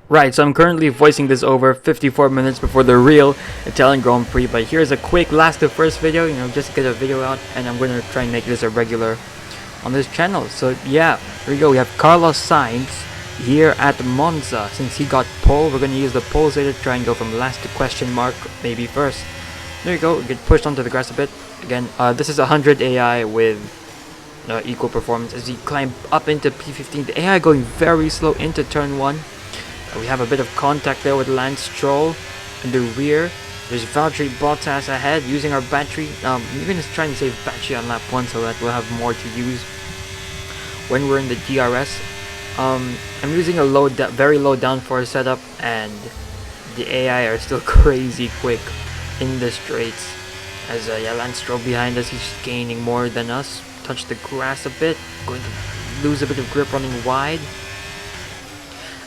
Right, so I'm currently voicing this over 54 minutes before the real Italian Grand Prix, but here's a quick last to first video, just to get a video out, and I'm gonna try and make this a regular on this channel. So yeah, here we go. We have Carlos Sainz here at Monza. Since he got pole, we're gonna use the pole to try and go from last to question mark, maybe first. There you go, get pushed onto the grass a bit. Again, this is 100 AI with equal performance as we climb up into P15. The AI going very slow into turn 1. We have a bit of contact there with Lance Stroll in the rear. There's Valtteri Bottas ahead using our battery. We're going to try and save battery on lap 1 so that we'll have more to use when we're in the DRS. I'm using a very low downforce setup, and the AI are still crazy quick in the straights. As Lance Stroll behind us, he's gaining more than us. Touch the grass a bit, going to lose a bit of grip running wide.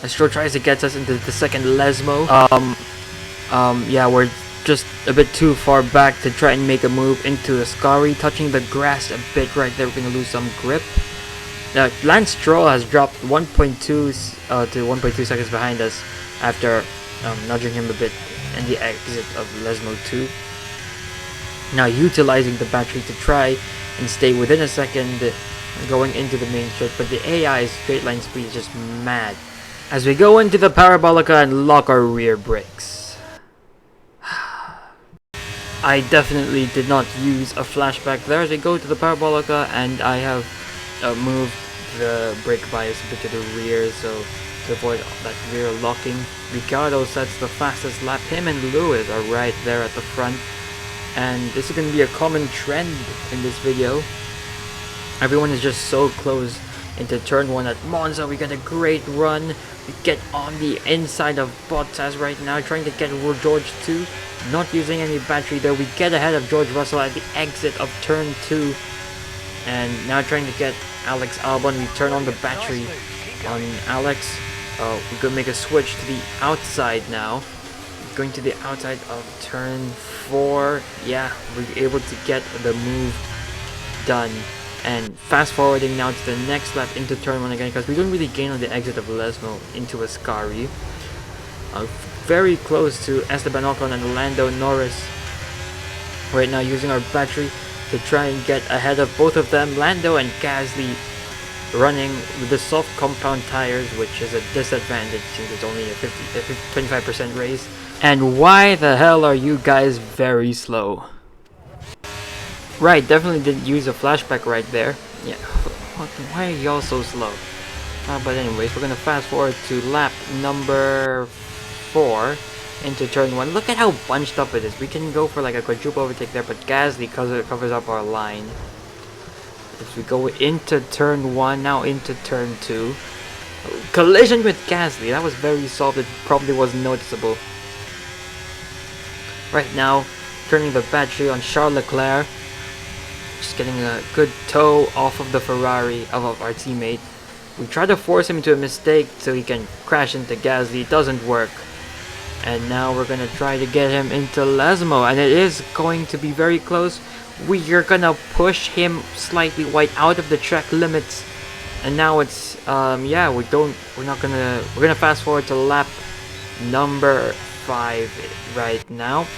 As Stroll tries to get us into the second Lesmo. Yeah, we're just a bit too far back to try and make a move into Ascari, touching the grass a bit right there. We're going to lose some grip. Lance Stroll has dropped 1.2 to 1.2 seconds behind us after nudging him a bit in the exit of Lesmo 2. Now utilizing the battery to try and stay within a second going into the main straight, but the AI's straight line speed is just mad. As we go into the Parabolica and lock our rear brakes. I definitely did not use a flashback there as we go to the Parabolica, and I have moved the brake bias a bit to the rear so to avoid that rear locking. Ricciardo sets the fastest lap. Him and Lewis are right there at the front, and this is going to be a common trend in this video. Everyone is just so close into turn 1 at Monza. We get a great run. We get on the inside of Bottas right now, trying to get George 2. Not using any battery there. We get ahead of George Russell at the exit of turn 2. And now trying to get Alex Albon. We turn on the battery on Alex. We're going to make a switch to the outside now. Going to the outside of turn 4. Yeah, we're able to get the move done. And fast forwarding now to the next lap into turn 1 again, because we don't really gain on the exit of Lesmo into Ascari. Very close to Esteban Ocon and Lando Norris right now, using our battery to try and get ahead of both of them. Lando and Gasly running with the soft compound tires, which is a disadvantage since it's only a 25% race. And why the hell are you guys very slow? Right, definitely didn't use a flashback right there. Yeah, why are y'all so slow? But anyways, we're gonna fast forward to lap number 4 into turn 1. Look at how bunched up it is. We can go for like a quadruple overtake there, but Gasly covers up our line. As we go into turn 1, now into turn 2. Collision with Gasly. That was very soft. It probably wasn't noticeable. Right now, turning the battery on Charles Leclerc. Just getting a good toe off of the Ferrari of our teammate. We try to force him into a mistake so he can crash into Gasly. It doesn't work. And now we're going to try to get him into Lesmo, and it is going to be very close. We are going to push him slightly wide out of the track limits. And now it's yeah, we're going to fast forward to lap number 5 right now.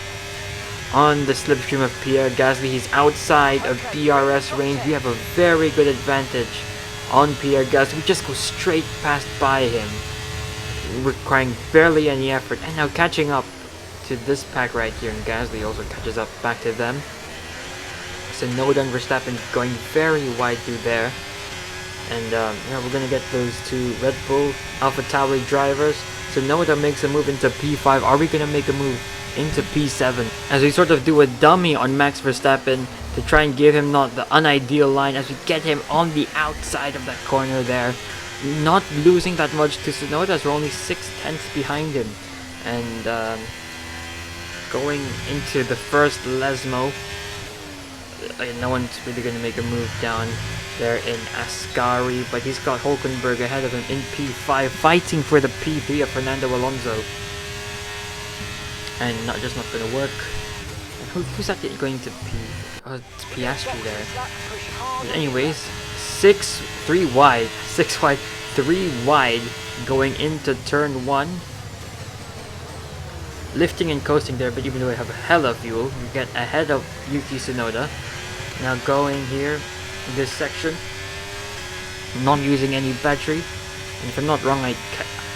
On the slipstream of Pierre Gasly, he's outside of DRS range. We have a very good advantage on Pierre Gasly. We just go straight past by him, requiring barely any effort. And now catching up to this pack right here, and Gasly also catches up back to them. So Tsunoda and Verstappen going very wide through there. And yeah, we're going to get those two Red Bull AlphaTauri drivers. So Tsunoda makes a move into P5. Are we going to make a move into P7 as we sort of do a dummy on Max Verstappen to try and give him not the unideal line, as we get him on the outside of that corner there, not losing that much to Tsunoda as we're only 6/10 behind him. And going into the first Lesmo, no one's really going to make a move down there in Ascari, but he's got Hulkenberg ahead of him in P5, fighting for the P3 of Fernando Alonso. And not going to work. Who's that going to P? Oh, it's Piastri there. But anyways, 3 wide, going into turn 1. lifting and coasting there, but even though I have a hella fuel, we get ahead of Yuki Tsunoda. Now going here in this section, not using any battery. And if I'm not wrong,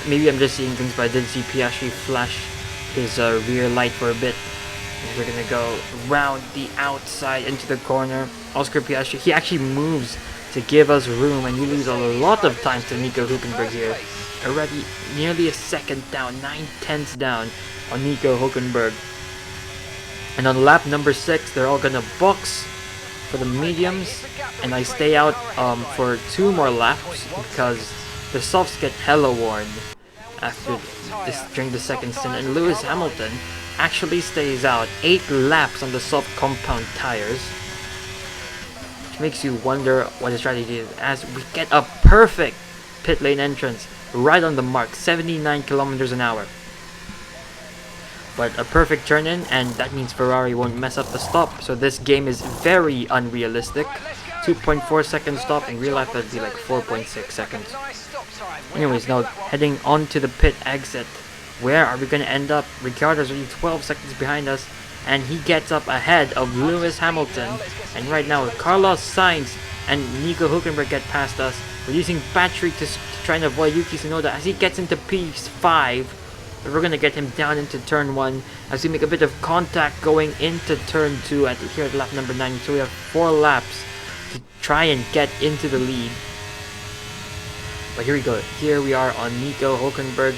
maybe I'm just seeing things, but I did see Piastri flash his rear light for a bit. And we're gonna go round the outside into the corner. Oscar Piastri, he actually moves to give us room, and you lose a lot of times to Nico Hülkenberg here. Already nearly a second down, 9/10 down on Nico Hülkenberg. And on lap number 6, they're all gonna box for the mediums, and I stay out for 2 more laps because the softs get hella worn after this during the second stint, and Lewis Hamilton actually stays out 8 laps on the soft compound tires, which makes you wonder what the strategy is, as we get a perfect pit lane entrance right on the mark, 79 kilometers an hour. But a perfect turn in, and that means Ferrari won't mess up the stop, so this game is very unrealistic. 2.4 second stop, in real life that'd be like 4.6 seconds. Anyways, now heading on to the pit exit. Where are we going to end up? Ricciardo's only 12 seconds behind us, and he gets up ahead of Lewis Hamilton. And right now, Carlos Sainz and Nico Hülkenberg get past us. We're using battery to try and avoid Yuki Tsunoda as he gets into P5. We're going to get him down into turn 1 as we make a bit of contact going into turn 2 here at lap number 9. So we have 4 laps to try and get into the lead. But here we go. Here we are on Nico Hülkenberg.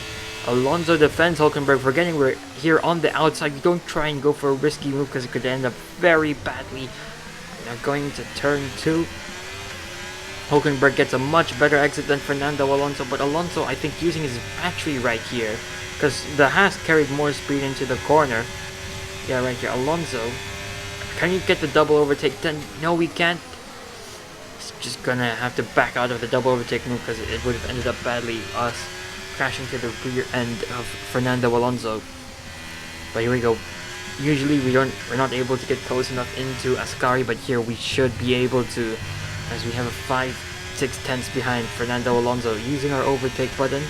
Alonso defends Hülkenberg, forgetting we're here on the outside. We don't try and go for a risky move because it could end up very badly. Now going to turn 2. Hülkenberg gets a much better exit than Fernando Alonso, but Alonso, I think, using his battery right here, because the Haas carried more speed into the corner. Yeah, right here. Alonso, can you get the double overtake? Then no, we can't. He's just gonna have to back out of the double overtake move because it would have ended up badly, us crashing to the rear end of Fernando Alonso. But here we go. Usually we're not able to get close enough into Ascari, but here we should be able to, as we have a 5-6 tenths behind Fernando Alonso. Using our overtake button,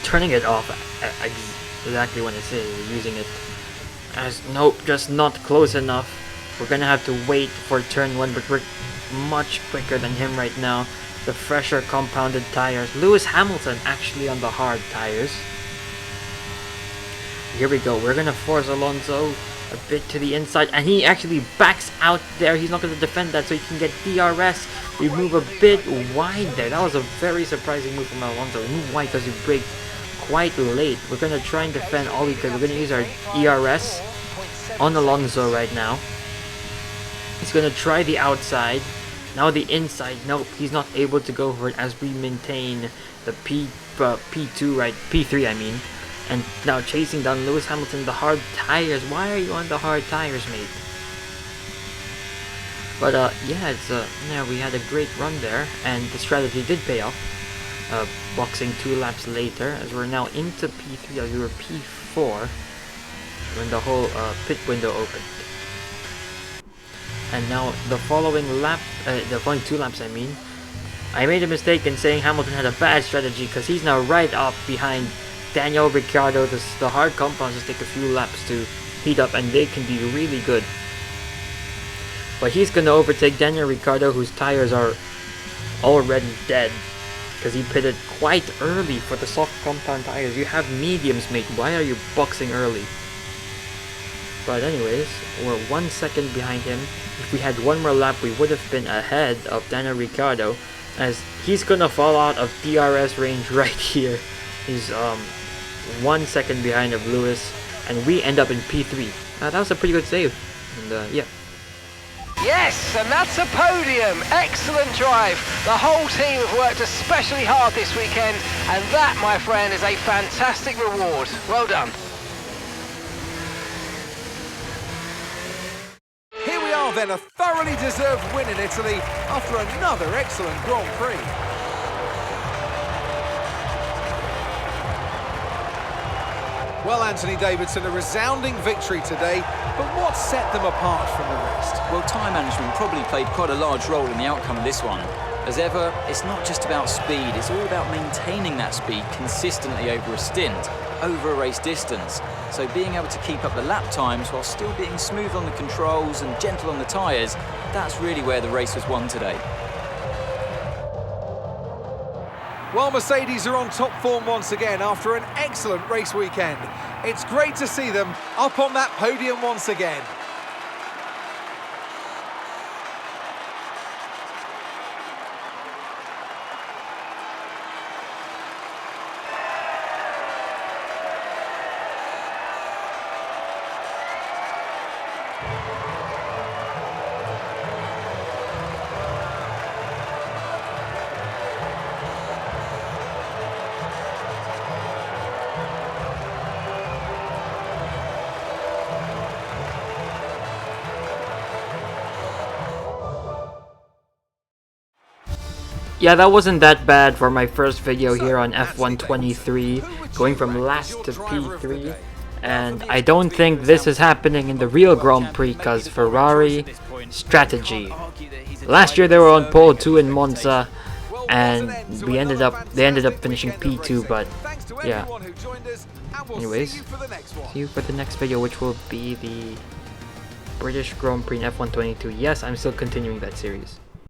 turning it off exactly when I say we're using it. As nope, just not close enough. We're gonna have to wait for turn 1, but we're much quicker than him right now. The fresher compounded tires. Lewis Hamilton actually on the hard tires. Here we go. We're gonna force Alonso a bit to the inside, and he actually backs out there. He's not gonna defend that, so he can get DRS. We move a bit wide there. That was a very surprising move from Alonso. We move wide because we braked quite late. We're gonna try and defend all we could. We're gonna use our ERS on Alonso right now. He's gonna try the outside. Now the inside. Nope, he's not able to go for it as we maintain the P2, right? P3, I mean. And now chasing down Lewis Hamilton, the hard tires. Why are you on the hard tires, mate? But yeah, yeah, we had a great run there, and the strategy did pay off. Boxing 2 laps later, as we're now into P3, as we were P4 when the whole pit window opened. And now the following 2 laps, I mean, I made a mistake in saying Hamilton had a bad strategy because he's now right up behind Daniel Ricciardo. The hard compounds just take a few laps to heat up, and they can be really good. But he's going to overtake Daniel Ricciardo, whose tires are already dead because he pitted quite early for the soft compound tires. You have mediums, mate. Why are you boxing early? But anyways, we're 1 second behind him. If we had 1 more lap, we would have been ahead of Daniel Ricciardo, as he's gonna fall out of DRS range right here. He's 1 second behind of Lewis, and we end up in P3. That was a pretty good save, and yeah. Yes, and that's a podium. Excellent drive. The whole team have worked especially hard this weekend, and that, my friend, is a fantastic reward. Well done. Here we are then, a thoroughly deserved win in Italy after another excellent Grand Prix. Well, Anthony Davidson, a resounding victory today, but what set them apart from the rest? Well, time management probably played quite a large role in the outcome of this one. As ever, it's not just about speed, it's all about maintaining that speed consistently over a stint, over a race distance. So being able to keep up the lap times while still being smooth on the controls and gentle on the tyres, that's really where the race was won today. Well, Mercedes are on top form once again after an excellent race weekend. It's great to see them up on that podium once again. Yeah, that wasn't that bad for my first video here on F1 23, going from last to P3. And I don't think this is happening in the real Grand Prix because Ferrari strategy. Last year they were on pole 2 in Monza, and they ended up finishing P2. But yeah. Anyways, see you for the next video, which will be the British Grand Prix in F1 22. Yes, I'm still continuing that series.